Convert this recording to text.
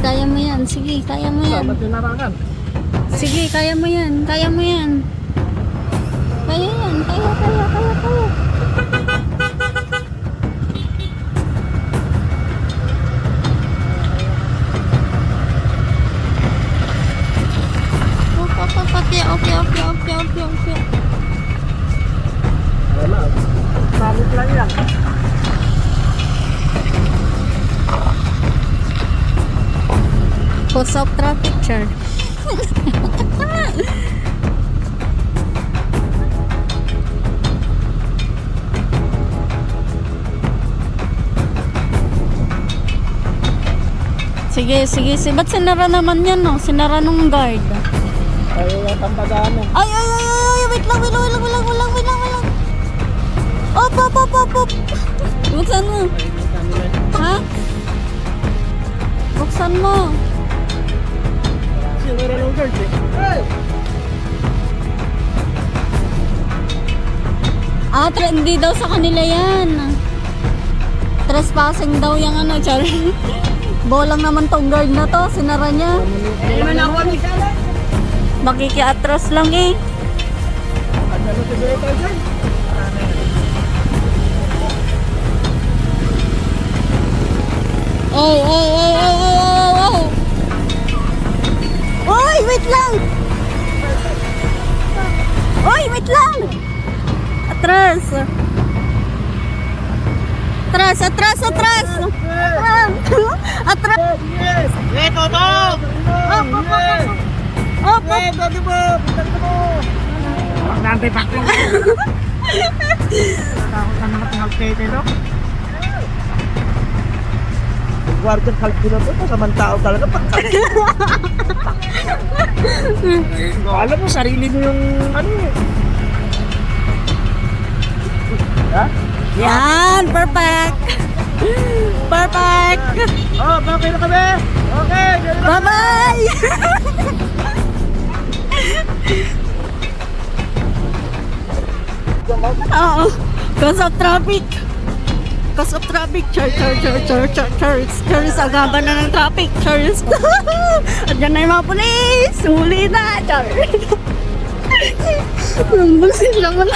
kaya mo yan. Sige, kaya mo yan. Ba't tinarangan? Sige, kaya mo yan. Kaya mo yan. Kaya yan. Kaya. Okay. Wala. Bakit lang yan? Cause of traffic, sir. Sige. Ba't sinara naman yan, no? Sinara nung guard. Ayaw yung tambagaan eh. Ay. Wait lang. Op. Buksan mo. Ha? Buksan mo. Sinura ng guard eh. Hey! Hindi daw sa kanila yan. Trespassing daw yung ano, char. Bolang naman tong guard na to, sinara niya. Makikiatras lang eh. Ano si Director dyan? Oh. Oy, wait lang. Atras. Atras. Yes! Yes, Toto! Yes! Op. Yes, Toto mo! Punta mo! Magdante pa lang. Takot ka naman mag-pete, no? Guardian kalkula po ito, samantao talaga pagkalkula. Alam mo, sarili mo yung ano eh. Ha? Yan, perfect. Oh, okay na kami. Okay. Bye-bye. Oo. Cause of traffic. Charles, agaba na ng traffic. Charles. Andiyan na yung mga pulis. Huli na. Charles. Ang busin naman.